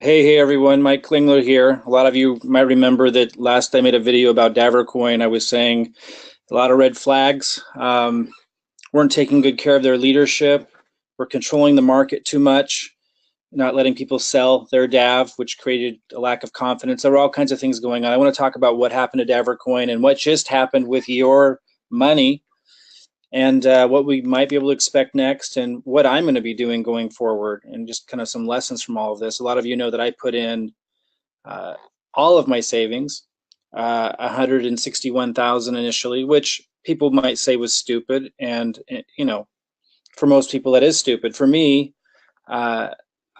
Hey everyone, Mike Klingler here. A lot of you might remember that last I made a video about DavorCoin. I was saying a lot of red flags. Weren't taking good care of their leadership. We're controlling the market too much, not letting people sell their DAV, which created a lack of confidence. There were all kinds of things going on. I want to talk about what happened to DavorCoin and what just happened with your money and what we might be able to expect next and what I'm going to be doing going forward and just kind of some lessons from all of this. A lot of you know that I put in uh, all of my savings, 161,000 initially, which people might say was stupid. And, for most people, that is stupid. For me, uh,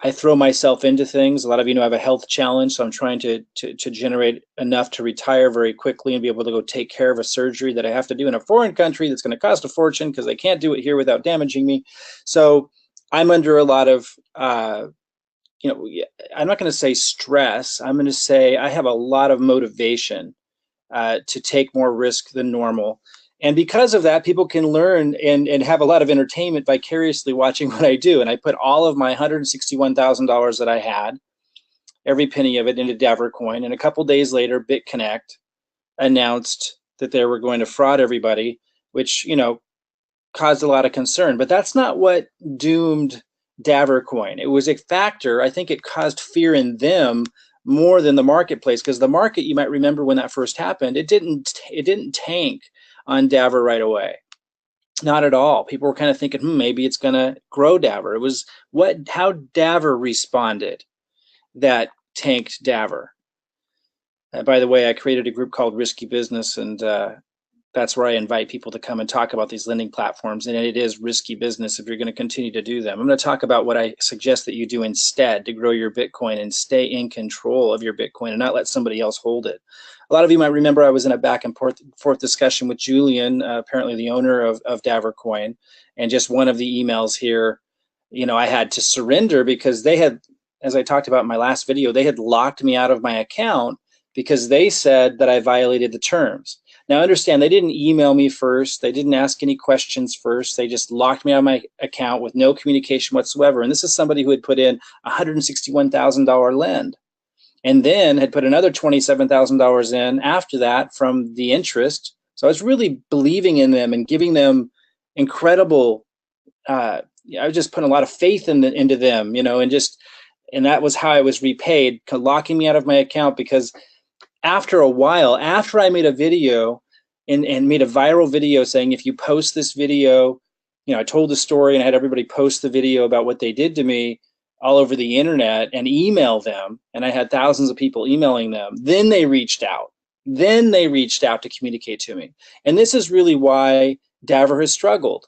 I throw myself into things. A lot of you know I have a health challenge, so I'm trying to generate enough to retire very quickly and be able to go take care of a surgery that I have to do in a foreign country that's going to cost a fortune because I can't do it here without damaging me. So I'm under a lot of I'm not going to say stress. I'm going to say I have a lot of motivation to take more risk than normal. And because of that, people can learn and have a lot of entertainment vicariously watching what I do. And I put all of my $161,000 that I had, every penny of it, into DavorCoin. And a couple days later, BitConnect announced that they were going to fraud everybody, which, caused a lot of concern. But that's not what doomed DavorCoin. It was a factor. I think it caused fear in them more than the marketplace, because the market, you might remember when that first happened, it didn't tank on Davor right away. Not at all. People were kind of thinking, maybe it's going to grow Davor. It was how Davor responded that tanked Davor. By the way, I created a group called Risky Business, and that's where I invite people to come and talk about these lending platforms. And it is risky business if you're going to continue to do them. I'm going to talk about what I suggest that you do instead to grow your Bitcoin and stay in control of your Bitcoin and not let somebody else hold it. A lot of you might remember I was in a back and forth discussion with Julian, apparently the owner of DavorCoin, and just one of the emails here, I had to surrender because they had, as I talked about in my last video, they had locked me out of my account because they said that I violated the terms. Now, understand, they didn't email me first. They didn't ask any questions first. They just locked me out of my account with no communication whatsoever. And this is somebody who had put in $161,000 lend and then had put another $27,000 in after that from the interest. So I was really believing in them and giving them incredible, I was just putting a lot of faith into them, and that was how I was repaid, locking me out of my account because after a while, after I made a video and made a viral video saying, if you post this video, I told the story and I had everybody post the video about what they did to me all over the internet and email them. And I had thousands of people emailing them. Then they reached out. To communicate to me. And this is really why Davor has struggled.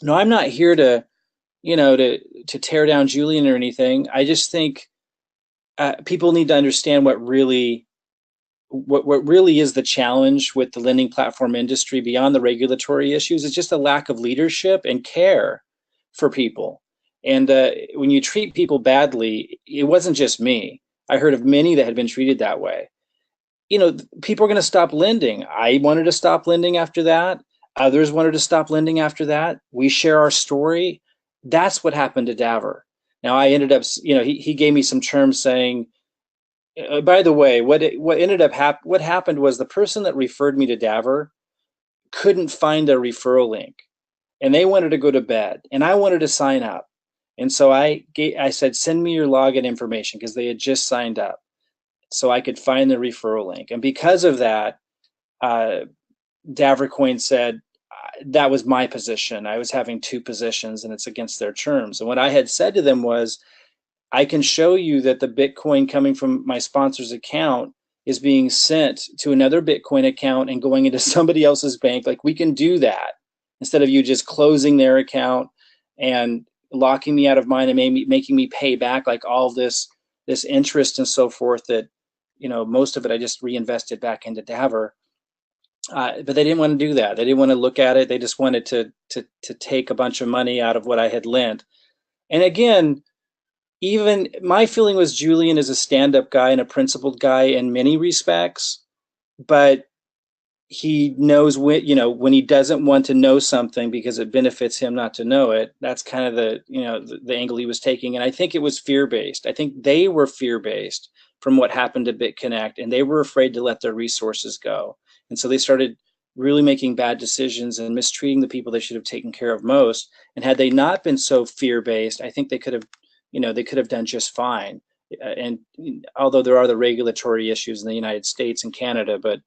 No, I'm not here to tear down Julian or anything. I just think people need to understand what really is the challenge with the lending platform industry beyond the regulatory issues is just a lack of leadership and care for people. And when you treat people badly, it wasn't just me. I heard of many that had been treated that way. People are going to stop lending. I wanted to stop lending after that. Others wanted to stop lending after that. We share our story. That's what happened to Davor. Now I ended up, he gave me some terms saying, by the way, what happened was the person that referred me to Davor couldn't find a referral link, and they wanted to go to bed, and I wanted to sign up, and so I said, send me your login information because they had just signed up, so I could find the referral link, and because of that, DavorCoin said that was my position. I was having two positions, and it's against their terms. And what I had said to them was, I can show you that the Bitcoin coming from my sponsor's account is being sent to another Bitcoin account and going into somebody else's bank. Like, we can do that instead of you just closing their account and locking me out of mine and making me pay back like all this interest and so forth that, most of it I just reinvested back into Davor. But they didn't want to do that. They didn't want to look at it. They just wanted to take a bunch of money out of what I had lent. And again, even my feeling was Julian is a stand-up guy and a principled guy in many respects, but he knows when, when he doesn't want to know something because it benefits him not to know it. That's kind of the angle he was taking. And I think it was fear-based. I think they were fear-based from what happened to BitConnect, and they were afraid to let their resources go. And so they started really making bad decisions and mistreating the people they should have taken care of most. And had they not been so fear-based, I think they could have done just fine. And although there are the regulatory issues in the United States and Canada, but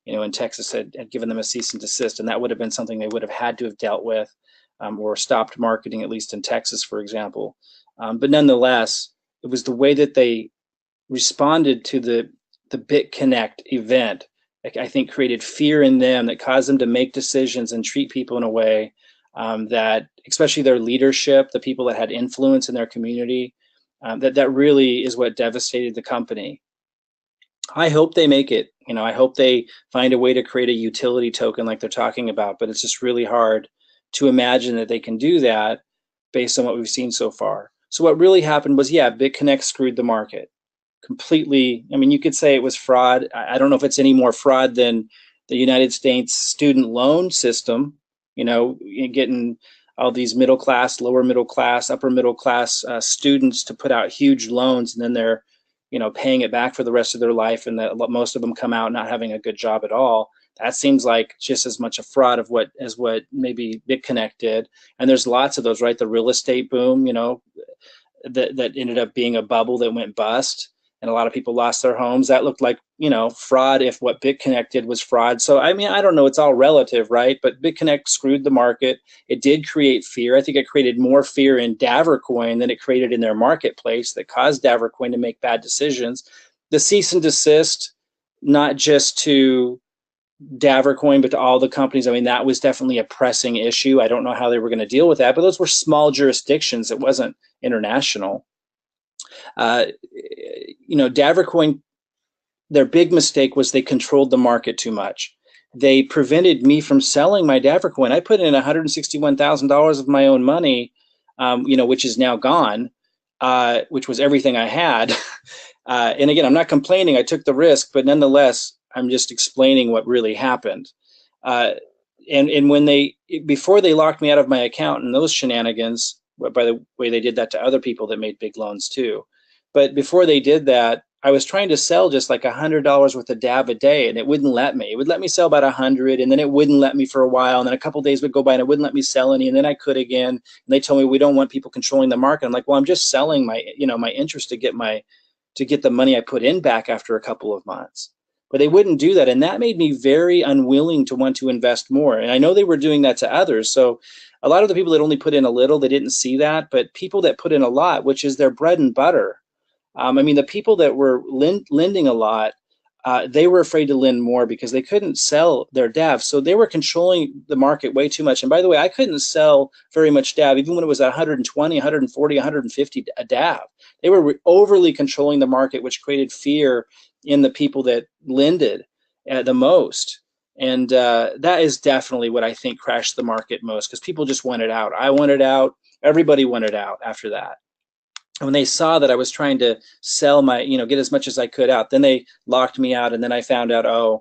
and Texas had given them a cease and desist, and that would have been something they would have had to have dealt with, or stopped marketing, at least in Texas, for example. But nonetheless, it was the way that they responded to the BitConnect event, I think, created fear in them that caused them to make decisions and treat people in a way that, especially their leadership, the people that had influence in their community, that really is what devastated the company. I hope they make it. I hope they find a way to create a utility token like they're talking about, but it's just really hard to imagine that they can do that based on what we've seen so far. So what really happened was, yeah, BitConnect screwed the market completely. I mean, you could say it was fraud. I don't know if it's any more fraud than the United States student loan system, getting all these middle class, lower middle class, upper middle class students to put out huge loans, and then they're paying it back for the rest of their life, and that most of them come out not having a good job at all. That seems like just as much a fraud as what maybe BitConnect did. And there's lots of those, right? The real estate boom, that ended up being a bubble that went bust, and a lot of people lost their homes. That looked like, fraud if what BitConnect did was fraud. So, I mean, I don't know, it's all relative, right? But BitConnect screwed the market. It did create fear. I think it created more fear in DavorCoin than it created in their marketplace that caused DavorCoin to make bad decisions. The cease and desist, not just to DavorCoin, but to all the companies, I mean, that was definitely a pressing issue. I don't know how they were going to deal with that, but those were small jurisdictions. It wasn't international. DavorCoin, their big mistake was they controlled the market too much. They prevented me from selling my DavorCoin. I put in $161,000 of my own money, which is now gone, which was everything I had. And again, I'm not complaining. I took the risk, but nonetheless, I'm just explaining what really happened. And when before they locked me out of my account and those shenanigans, by the way, they did that to other people that made big loans too. But before they did that, I was trying to sell just like $100 worth of DAV a day, and it wouldn't let me. It would let me sell about 100, and then it wouldn't let me for a while, and then a couple days would go by and it wouldn't let me sell any, and then I could again. And they told me, we don't want people controlling the market. I'm like, well, I'm just selling my interest to get the money I put in back after a couple of months. But they wouldn't do that, and that made me very unwilling to want to invest more. And I know they were doing that to others. So a lot of the people that only put in a little, they didn't see that, but people that put in a lot, which is their bread and butter. I mean, the people that were lending a lot, they were afraid to lend more because they couldn't sell their DAV. So they were controlling the market way too much. And by the way, I couldn't sell very much DAV, even when it was 120, 140, 150 a DAV. They were overly controlling the market, which created fear in the people that lended the most. And that is definitely what I think crashed the market most, because people just wanted out. I wanted out. Everybody wanted out after that. And when they saw that I was trying to sell my, get as much as I could out, then they locked me out. And then I found out, I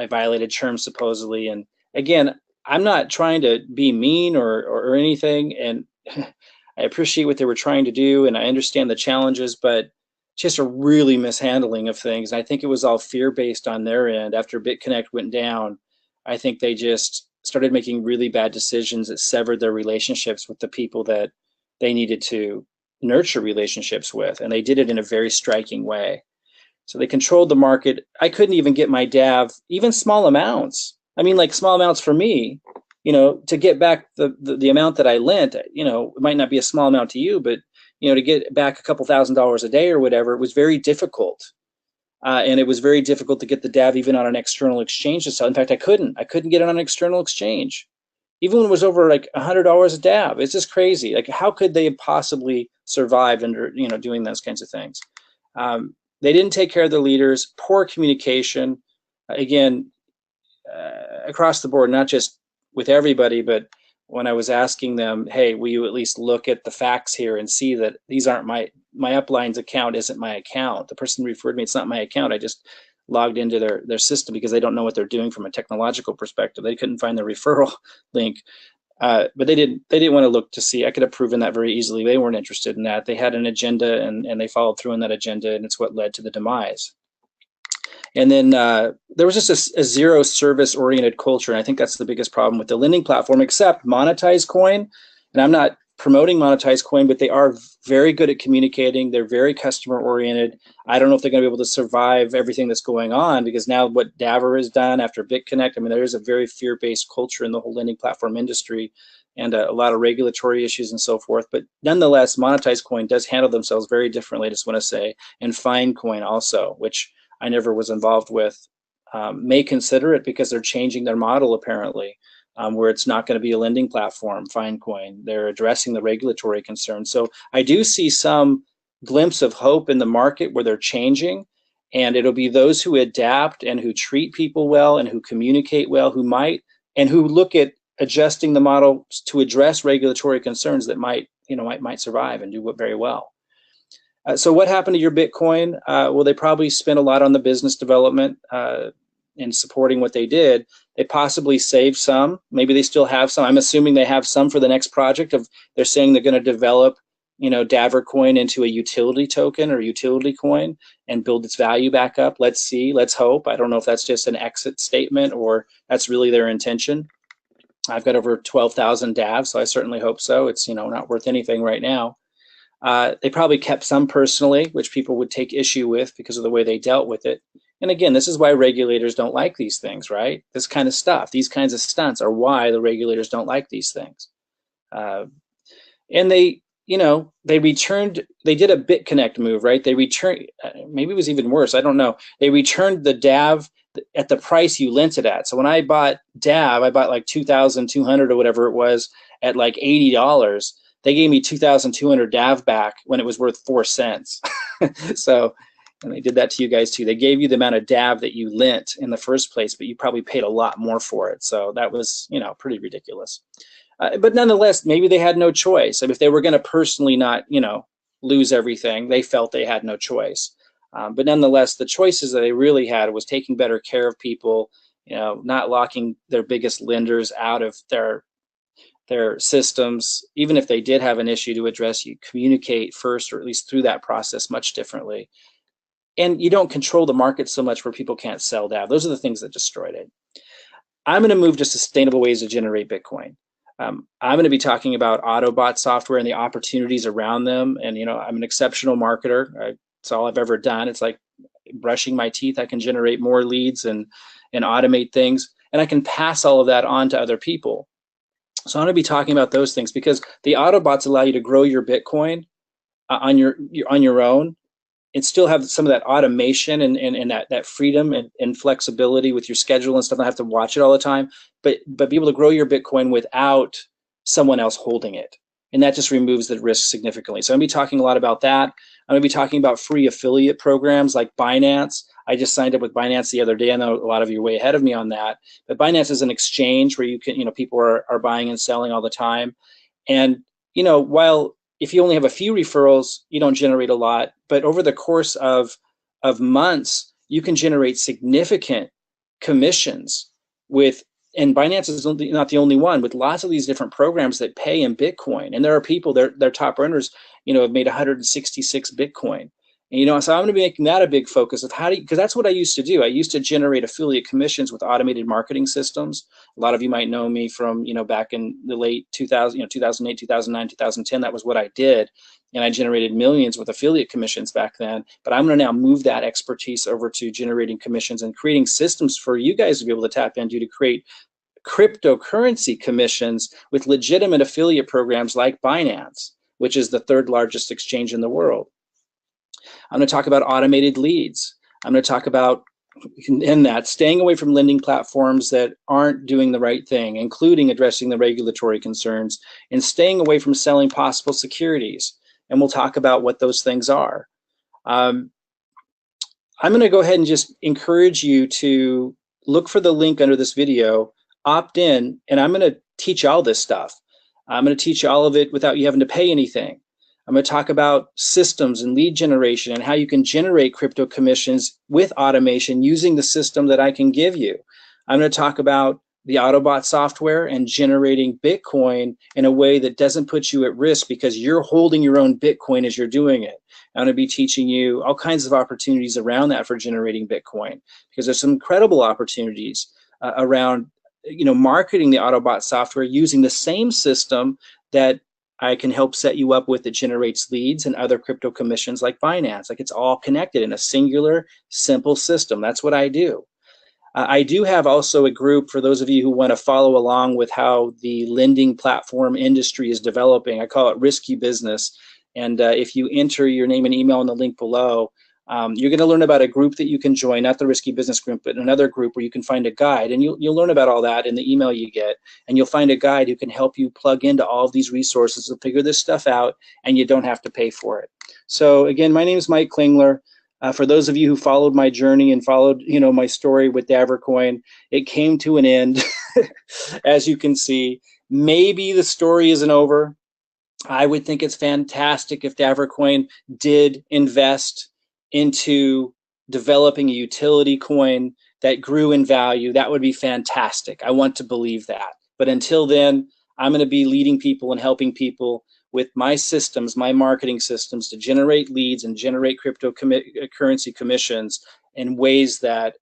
violated terms supposedly. And again, I'm not trying to be mean or anything. And I appreciate what they were trying to do, and I understand the challenges, but just a really mishandling of things. And I think it was all fear-based on their end. After BitConnect went down, I think they just started making really bad decisions that severed their relationships with the people that they needed to nurture relationships with, and they did it in a very striking way. So they controlled the market. I couldn't even get my DAV, even small amounts. I mean, like small amounts for me, to get back the amount that I lent, it might not be a small amount to you, but, to get back a couple $1,000s a day or whatever, it was very difficult. And it was very difficult to get the DAV even on an external exchange to sell. In fact, I couldn't get it on an external exchange. Even when it was over like $100 a DAV. It's just crazy. Like, how could they possibly survive under, doing those kinds of things? They didn't take care of their leaders, poor communication, again, across the board, not just with everybody, but when I was asking them, hey, will you at least look at the facts here and see that these aren't my upline's account isn't my account. The person referred me, it's not my account. I just logged into their system because they don't know what they're doing from a technological perspective. They couldn't find the referral link. But they didn't want to look to see. I could have proven that very easily. They weren't interested in that. They had an agenda, and they followed through on that agenda, and it's what led to the demise. And then there was just a zero service oriented culture. And I think that's the biggest problem with the lending platform, except Monetize Coin. And I'm not promoting Monetize Coin, but they are very good at communicating. They're very customer oriented. I don't know if they're going to be able to survive everything that's going on, because now what Davor has done after BitConnect, I mean, there is a very fear-based culture in the whole lending platform industry, and a lot of regulatory issues and so forth. But nonetheless, Monetize Coin does handle themselves very differently, I just want to say, and Finecoin also, which I never was involved with, may consider it because they're changing their model apparently, where it's not going to be a lending platform. Finecoin, they're addressing the regulatory concerns. So I do see some glimpse of hope in the market where they're changing, and it'll be those who adapt and who treat people well and who communicate well, who look at adjusting the model to address regulatory concerns that might survive and do very well. So what happened to your Bitcoin? Well, they probably spent a lot on the business development in supporting what they did. They possibly saved some. Maybe they still have some. I'm assuming they have some for the next project. They're saying they're going to develop, DavorCoin into a utility token or utility coin and build its value back up. Let's see. Let's hope. I don't know if that's just an exit statement or that's really their intention. I've got over 12,000 DAV, so I certainly hope so. It's not worth anything right now. They probably kept some personally, which people would take issue with because of the way they dealt with it. And again, this is why regulators don't like these things, right? This kind of stuff, these kinds of stunts are why the regulators don't like these things. And they returned, they did a BitConnect move, right? They returned, maybe it was even worse, I don't know. They returned the DAV at the price you lent it at. So when I bought DAV, I bought like 2,200 or whatever it was at like $80. They gave me 2,200 DAV back when it was worth 4 cents. So, and they did that to you guys too. They gave you the amount of DAV that you lent in the first place, but you probably paid a lot more for it. So that was, pretty ridiculous. But nonetheless, maybe they had no choice. I mean, if they were going to personally not, lose everything, they felt they had no choice. But nonetheless, the choices that they really had was taking better care of people, not locking their biggest lenders out of their systems. Even if they did have an issue to address, you communicate first, or at least through that process, much differently. And you don't control the market so much where people can't sell DAV. Those are the things that destroyed it. I'm going to move to sustainable ways to generate Bitcoin. I'm going to be talking about Autobot software and the opportunities around them. And, I'm an exceptional marketer. It's all I've ever done. It's like brushing my teeth. I can generate more leads and automate things. And I can pass all of that on to other people. So I'm going to be talking about those things because the Autobots allow you to grow your Bitcoin on your own and still have some of that automation and that freedom and flexibility with your schedule and stuff. Not have to watch it all the time, but be able to grow your Bitcoin without someone else holding it. And that just removes the risk significantly. So I'm going to be talking a lot about that. I'm going to be talking about free affiliate programs like Binance. I just signed up with Binance the other day. I know a lot of you are way ahead of me on that. But Binance is an exchange where you can, people are buying and selling all the time. And, while if you only have a few referrals, you don't generate a lot. But over the course of months, you can generate significant commissions with, and Binance is not the only one, with lots of these different programs that pay in Bitcoin. And there are people, their top earners, have made 166 Bitcoin. And, so I'm going to be making that a big focus of because that's what I used to do. I used to generate affiliate commissions with automated marketing systems. A lot of you might know me from, back in the late 2000, 2008, 2009, 2010. That was what I did. And I generated millions with affiliate commissions back then. But I'm going to now move that expertise over to generating commissions and creating systems for you guys to be able to tap into to create cryptocurrency commissions with legitimate affiliate programs like Binance, which is the 3rd largest exchange in the world. I'm going to talk about automated leads. I'm going to talk about, in that, staying away from lending platforms that aren't doing the right thing, including addressing the regulatory concerns, and staying away from selling possible securities. And we'll talk about what those things are. I'm going to go ahead and just encourage you to look for the link under this video, opt in, and I'm going to teach all this stuff. I'm going to teach you all of it without you having to pay anything. I'm going to talk about systems and lead generation and how you can generate crypto commissions with automation using the system that I can give you. I'm going to talk about the Autobot software and generating Bitcoin in a way that doesn't put you at risk because you're holding your own Bitcoin as you're doing it. I'm going to be teaching you all kinds of opportunities around that for generating Bitcoin, because there's some incredible opportunities around marketing the Autobot software using the same system that I can help set you up with that generates leads and other crypto commissions like Binance. Like, it's all connected in a singular, simple system. That's what I do. I do have also a group for those of you who want to follow along with how the lending platform industry is developing. I call it Risky Business. And if you enter your name and email in the link below, you're going to learn about a group that you can join, not the Risky Business group, but another group where you can find a guide. And you'll learn about all that in the email you get. And you'll find a guide who can help you plug into all of these resources to figure this stuff out, and you don't have to pay for it. So again, my name is Mike Klingler. For those of you who followed my journey and followed, my story with DavorCoin, it came to an end. As you can see, maybe the story isn't over. I would think it's fantastic if DavorCoin did invest into developing a utility coin that grew in value. That would be fantastic. I want to believe that. But until then, I'm going to be leading people and helping people with my systems, my marketing systems, to generate leads and generate cryptocurrency commissions in ways that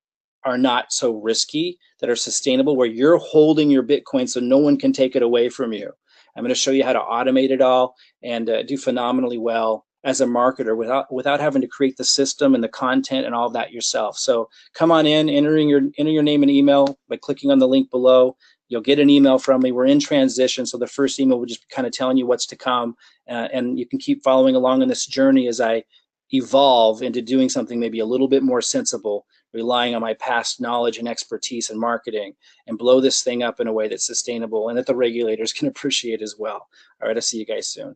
are not so risky, that are sustainable, where you're holding your Bitcoin so no one can take it away from you. I'm going to show you how to automate it all and do phenomenally well as a marketer without having to create the system and the content and all of that yourself. So come on in, enter your name and email by clicking on the link below. You'll get an email from me. We're in transition, so the first email will just be kind of telling you what's to come, and you can keep following along on this journey as I evolve into doing something maybe a little bit more sensible, relying on my past knowledge and expertise in marketing, and blow this thing up in a way that's sustainable and that the regulators can appreciate as well. All right, I'll see you guys soon.